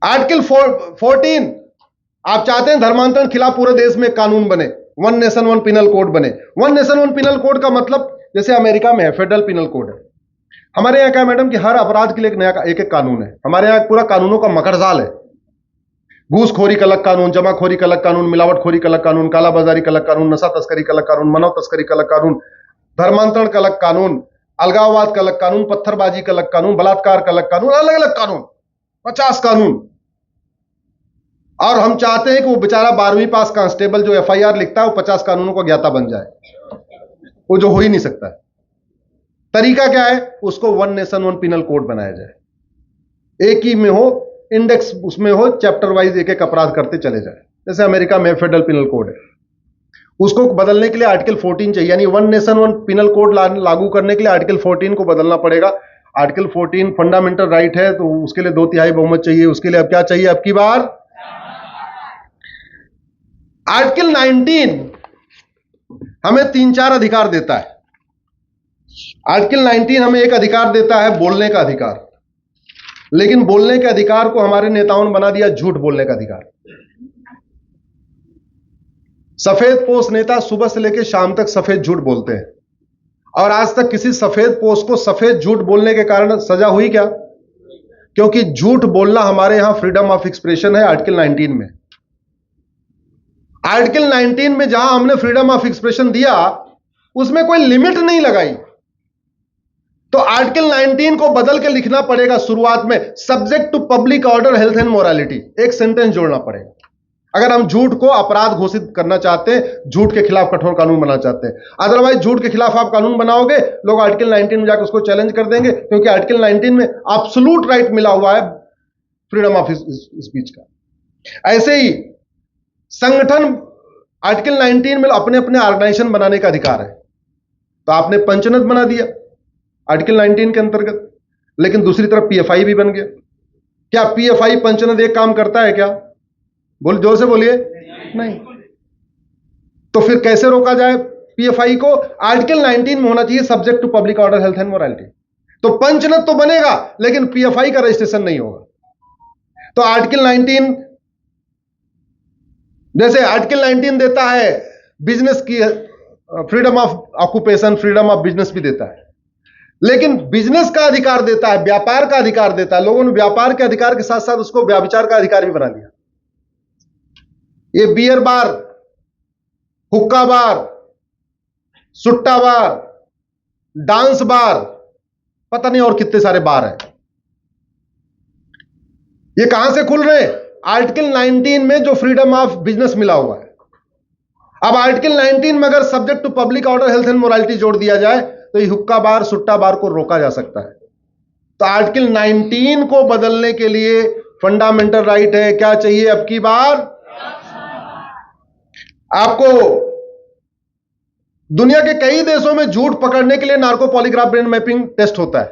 Article 14, आप चाहते हैं धर्मांतरण खिलाफ पूरे देश में कानून बने, one nation one penal code बने। One nation one penal code का मतलब जैसे अमेरिका में है फेडरल पिनल कोड है, हमारे यहाँ क्या है मैडम कि हर अपराध के लिए एक नया एक एक कानून है। हमारे यहाँ पूरा कानूनों का मकड़जाल है। घूसखोरी का अलग कानून, जमाखोरी का अलग कानून, मिलावटखोरी का अलग कानून, कालाबाजारी का अलग कानून, नशा तस्करी का अलग कानून, मानव तस्करी का अलग कानून, धर्मांतरण का अलग कानून, अलगाववाद का अलग कानून, पत्थरबाजी का अलग कानून, बलात्कार का अलग कानून, अलग अलग कानून, 50 कानून। और हम चाहते हैं कि वो बेचारा 12वीं पास कांस्टेबल जो एफआईआर लिखता है वो 50 कानूनों का ज्ञाता बन जाए, वो जो हो ही नहीं सकता है। तरीका क्या है, उसको one nation one penal code बनाया जाए, एक ही में हो, इंडेक्स उसमें हो, चैप्टर वाइज एक एक अपराध करते चले जाए। जैसे अमेरिका में फेडरल पिनल कोड है, उसको बदलने के लिए आर्टिकल 14 चाहिए, यानी one nation one penal code लागू करने के लिए आर्टिकल 14 को बदलना पड़ेगा। आर्टिकल 14 फंडामेंटल राइट है, तो उसके लिए 2/3 बहुमत चाहिए। उसके लिए अब क्या चाहिए अब की बार? आर्टिकल 19 हमें 3-4 अधिकार देता है। आर्टिकल 19 हमें एक अधिकार देता है, बोलने का अधिकार, लेकिन बोलने के अधिकार को हमारे नेताओं ने बना दिया झूठ बोलने का अधिकार। सफेद पोश नेता सुबह से लेकर शाम तक सफेद झूठ बोलते हैं, और आज तक किसी सफेद पोश को सफेद झूठ बोलने के कारण सजा हुई क्या? क्योंकि झूठ बोलना हमारे यहां फ्रीडम ऑफ एक्सप्रेशन है आर्टिकल 19 में। आर्टिकल 19 में जहां हमने फ्रीडम ऑफ एक्सप्रेशन दिया, उसमें कोई लिमिट नहीं लगाई। तो आर्टिकल 19 को बदल के लिखना पड़ेगा शुरुआत में, subject to public order health and morality, एक सेंटेंस जोड़ना पड़ेगा। अगर हम झूठ को अपराध घोषित करना चाहते हैं, झूठ के खिलाफ कठोर कानून बनाना चाहते हैं, अदरवाइज झूठ के खिलाफ आप कानून बनाओगे, लोग आर्टिकल 19 में जाकर उसको चैलेंज कर देंगे, क्योंकि आर्टिकल 19 में एब्सोल्यूट राइट मिला हुआ है फ्रीडम ऑफ स्पीच का। ऐसे ही संगठन आर्टिकल 19 में अपने अपने ऑर्गेनाइजेशन बनाने का अधिकार है, तो आपने पंचायत बना दिया आर्टिकल 19 के अंतर्गत, लेकिन दूसरी तरफ पीएफआई भी बन गया। क्या पीएफआई पंचायत एक काम करता है क्या? बोल, जोर से बोलिए। नहीं। तो फिर कैसे रोका जाए पीएफआई को? आर्टिकल 19 में होना चाहिए subject to public order health and morality. तो पंचायत तो बनेगा, लेकिन पीएफआई का रजिस्ट्रेशन नहीं होगा। तो आर्टिकल 19, जैसे आर्टिकल 19 देता है बिजनेस की freedom of occupation, freedom of business भी देता है, लेकिन बिजनेस का अधिकार देता है, व्यापार का अधिकार देता है। लोगों ने व्यापार के अधिकार के साथ साथ उसको व्याभिचार का अधिकार भी बना दिया। ये बियर बार, हुक्का बार, सुट्टा बार, डांस बार, पता नहीं और कितने सारे बार हैं, ये कहां से खुल रहे हैं? आर्टिकल 19 में जो फ्रीडम ऑफ बिजनेस मिला हुआ है। अब आर्टिकल 19 में अगर subject to public order health and morality जोड़ दिया जाए, तो ये हुक्का बार, सुट्टा बार को रोका जा सकता है। तो आर्टिकल 19 को बदलने के लिए फंडामेंटल राइट है, क्या चाहिए अब की बार? आपको दुनिया के कई देशों में झूठ पकड़ने के लिए narco polygraph brain mapping test होता है,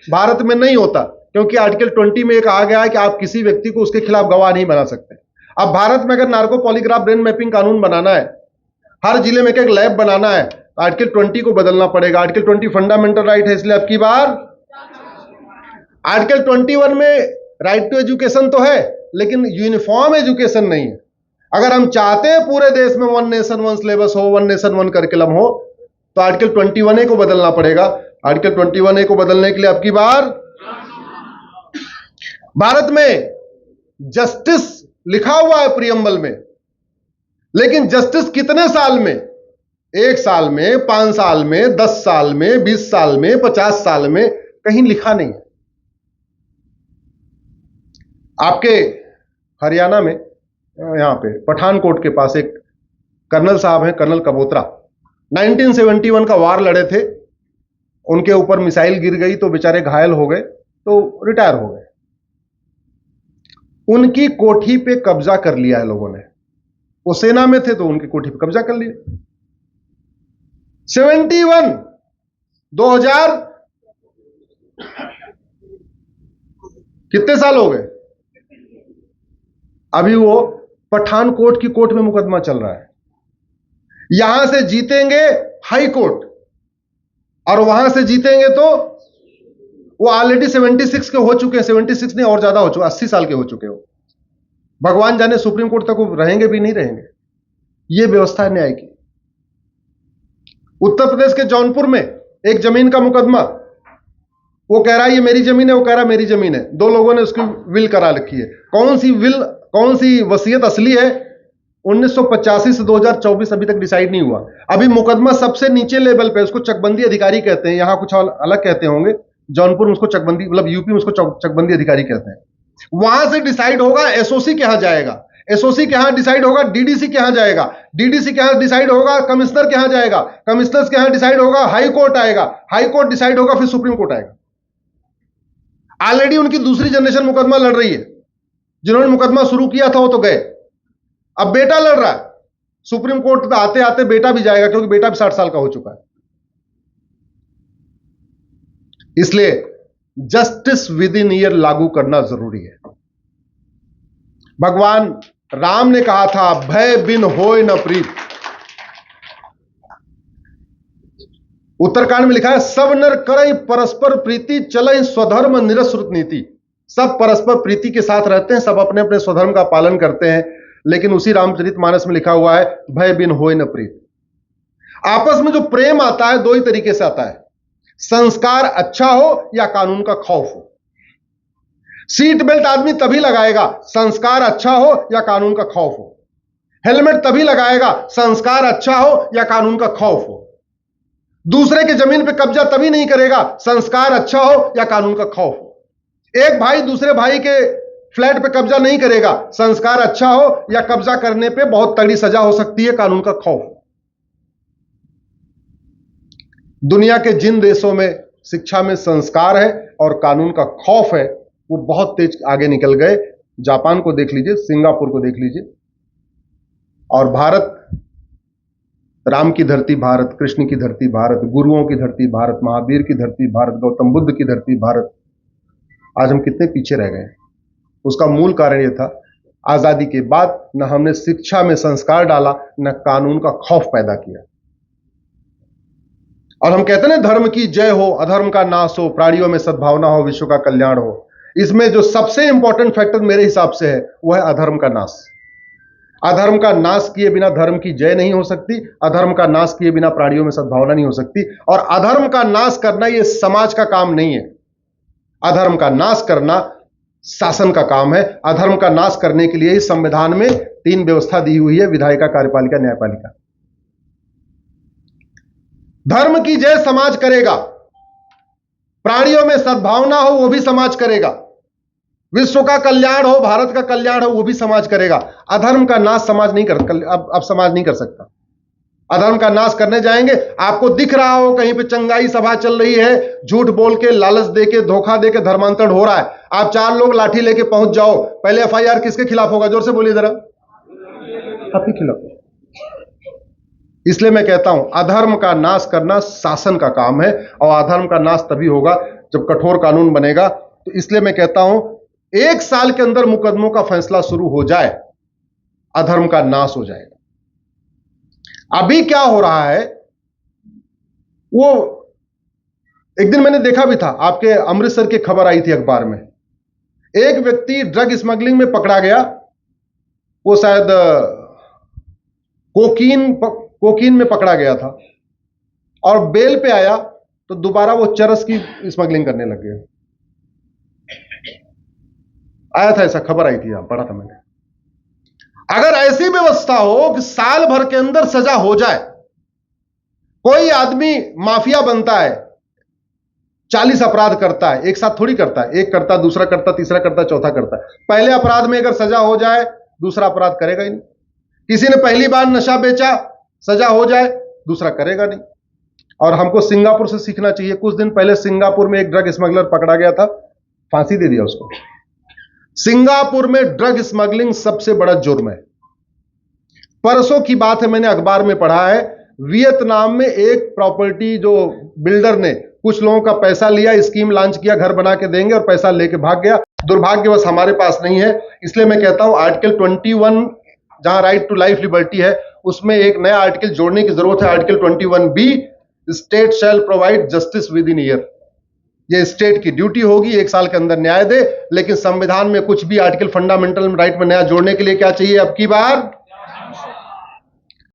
भारत में नहीं होता, क्योंकि आर्टिकल 20 में कहा गया है कि आप किसी व्यक्ति को उसके खिलाफ गवाह नहीं बना सकते। अब भारत में अगर नार्को पॉलीग्राफ ब्रेन मैपिंग कानून बनाना है, हर जिले में एक लैब बनाना है, आर्टिकल 20 को बदलना पड़ेगा। आर्टिकल 20 फंडामेंटल राइट है, इसलिए अब की बार आर्टिकल 21 में राइट टू एजुकेशन तो है, लेकिन यूनिफॉर्म एजुकेशन नहीं है। अगर हम चाहते हैं पूरे देश में वन नेशन वन सिलेबस हो, वन नेशन वन करिकुलम हो, तो आर्टिकल 21A को बदलना पड़ेगा। आर्टिकल 21A को बदलने के लिए अब की बार भारत में जस्टिस लिखा हुआ है प्रियम्बल में, लेकिन जस्टिस कितने साल में? 1 साल में, 5 साल में, 10 साल में, 20 साल में, 50 साल में, कहीं लिखा नहीं है। आपके हरियाणा में यहां पे पठानकोट के पास एक कर्नल साहब हैं, कर्नल कबोत्रा, 1971 का वार लड़े थे, उनके ऊपर मिसाइल गिर गई तो बेचारे घायल हो गए, तो रिटायर हो गए। उनकी कोठी पे कब्जा कर लिया है लोगों ने, वो सेना में थे तो उनकी कोठी पे कब्जा कर लिया। 71 2000 कितने साल हो गए? अभी वो पठानकोट की कोर्ट में मुकदमा चल रहा है। यहां से जीतेंगे हाई कोर्ट, और वहां से जीतेंगे तो वो ऑलरेडी 76 के हो चुके हैं, 76 नहीं और ज्यादा हो चुके, 80 साल के हो चुके हो। भगवान जाने सुप्रीम कोर्ट तक वो रहेंगे भी नहीं रहेंगे। ये व्यवस्था है न्याय की। उत्तर प्रदेश के जौनपुर में एक जमीन का मुकदमा, वो कह रहा है ये मेरी जमीन है, वो कह रहा है मेरी जमीन है। दो लोगों ने उसकी विल करा रखी है। कौन सी विल, कौन सी वसीयत असली है, 1985 से 2024 अभी तक डिसाइड नहीं हुआ। अभी मुकदमा सबसे नीचे लेवल पे, उसको चकबंदी अधिकारी कहते हैं, यहां कुछ अलग कहते होंगे, जौनपुर में उसको चकबंदी, मतलब यूपी में उसको चकबंदी अधिकारी कहते हैं। वहां से डिसाइड होगा एसओसी के यहां जाएगा, एसओसी के यहां डिसाइड होगा डीडीसी के यहां जाएगा, डीडीसी के यहां डिसाइड होगा कमिश्नर के यहां जाएगा, कमिश्नर के यहां डिसाइड होगा हाई कोर्ट आएगा, हाई कोर्ट डिसाइड होगा फिर सुप्रीम कोर्ट आएगा। ऑलरेडी उनकी दूसरी जनरेशन मुकदमा लड़ रही है। जिन्होंने मुकदमा शुरू किया था वो तो गए, अब बेटा लड़ रहा है। सुप्रीम कोर्ट तो आते आते बेटा भी जाएगा, क्योंकि बेटा भी 60 साल का हो चुका है। इसलिए जस्टिस विद इन ईयर लागू करना जरूरी है। भगवान राम ने कहा था भय बिन होय न प्रीत। उत्तरकांड में लिखा है सब नर करई परस्पर प्रीति चलई स्वधर्म निरश्रुत नीति। सब परस्पर प्रीति के साथ रहते हैं, सब अपने अपने स्वधर्म का पालन करते हैं, लेकिन उसी रामचरितमानस में लिखा हुआ है भय बिन होय न प्रीत। आपस में जो प्रेम आता है दो ही तरीके से आता है, संस्कार अच्छा हो या कानून का खौफ हो। सीट बेल्ट आदमी तभी लगाएगा संस्कार अच्छा हो या कानून का खौफ हो। हेलमेट तभी लगाएगा संस्कार अच्छा हो या कानून का खौफ हो। दूसरे के जमीन पे कब्जा तभी नहीं करेगा संस्कार अच्छा हो या कानून का खौफ हो। एक भाई दूसरे भाई के फ्लैट पे कब्जा नहीं करेगा, संस्कार अच्छा हो या कब्जा करने पे बहुत तगड़ी सजा हो सकती है, कानून का खौफ। दुनिया के जिन देशों में शिक्षा में संस्कार है और कानून का खौफ है, वो बहुत तेज आगे निकल गए। जापान को देख लीजिए, सिंगापुर को देख लीजिए। और भारत, राम की धरती भारत, कृष्ण की धरती भारत, गुरुओं की धरती भारत, महावीर की धरती भारत, गौतम बुद्ध की धरती भारत। आज हम कितने पीछे रह गए। उसका मूल कारण यह था, आजादी के बाद न हमने शिक्षा में संस्कार डाला, न कानून का खौफ पैदा किया। और हम कहते हैं ना धर्म की जय हो, अधर्म का नाश हो, प्राणियों में सद्भावना हो, विश्व का कल्याण हो। इसमें जो सबसे इंपॉर्टेंट फैक्टर मेरे हिसाब से है वह है अधर्म का नाश। अधर्म का नाश किए बिना धर्म की जय नहीं हो सकती, अधर्म का नाश किए बिना प्राणियों में सद्भावना नहीं हो सकती। और अधर्म का नाश करना यह समाज का काम नहीं है, अधर्म का नाश करना शासन का काम है। अधर्म का नाश करने के लिए इस संविधान में 3 व्यवस्था दी हुई है, विधायिका, कार्यपालिका, न्यायपालिका। धर्म की जय समाज करेगा, प्राणियों में सद्भावना हो वो भी समाज करेगा, विश्व का कल्याण हो, भारत का कल्याण हो वो भी समाज करेगा। अधर्म का नाश समाज नहीं कर, अब समाज नहीं कर सकता। अधर्म का नाश करने जाएंगे, आपको दिख रहा हो कहीं पे चंगाई सभा चल रही है, झूठ बोल के, लालच देके, धोखा देके धर्मांतरण हो रहा है, आप 4 लोग लाठी लेके पहुंच जाओ, पहले एफआईआर किसके खिलाफ होगा? जोर से बोलिए जरा, आपके खिलाफ। इसलिए मैं कहता हूं अधर्म का नाश करना शासन का काम है, और अधर्म का नाश तभी होगा जब कठोर कानून बनेगा। तो इसलिए मैं कहता हूं 1 साल के अंदर मुकदमों का फैसला शुरू हो जाए, अधर्म का नाश हो जाएगा। अभी क्या हो रहा है, वो एक दिन मैंने देखा भी था, आपके अमृतसर की खबर आई थी अखबार में। एक व्यक्ति ड्रग स्मगलिंग में पकड़ा गया, वो शायद कोकीन में पकड़ा गया था, और बेल पे आया तो दोबारा वो चरस की स्मगलिंग करने लग गया। आया था, ऐसा खबर आई थी, पढ़ा था मैंने। अगर ऐसी व्यवस्था हो कि साल भर के अंदर सजा हो जाए, कोई आदमी माफिया बनता है, 40 अपराध करता है, एक साथ थोड़ी करता है, एक करता, दूसरा करता, तीसरा करता, चौथा करता है। पहले अपराध में अगर सजा हो जाए, दूसरा अपराध करेगा ही नहीं। किसी ने पहली बार नशा बेचा, सजा हो जाए, दूसरा करेगा नहीं। और हमको सिंगापुर से सीखना चाहिए। कुछ दिन पहले सिंगापुर में एक ड्रग स्मगलर पकड़ा गया था, फांसी दे दिया उसको। सिंगापुर में ड्रग स्मगलिंग सबसे बड़ा जुर्म है। परसों की बात है, मैंने अखबार में पढ़ा है, वियतनाम में एक प्रॉपर्टी जो बिल्डर ने कुछ लोगों का पैसा लिया, स्कीम लॉन्च किया, घर बना के देंगे, और पैसा लेके भाग गया। दुर्भाग्यवश हमारे पास नहीं है। इसलिए मैं कहता हूं आर्टिकल 21, जहां राइट टू लाइफ लिबर्टी है, उसमें एक नया आर्टिकल जोड़ने की जरूरत है, article 21B, state shall provide justice with in year. ये स्टेट की ड्यूटी होगी 1 साल के अंदर न्याय दे, लेकिन संविधान में कुछ भी आर्टिकल फंडामेंटल राइट में नया जोड़ने के लिए क्या चाहिए अब की बार?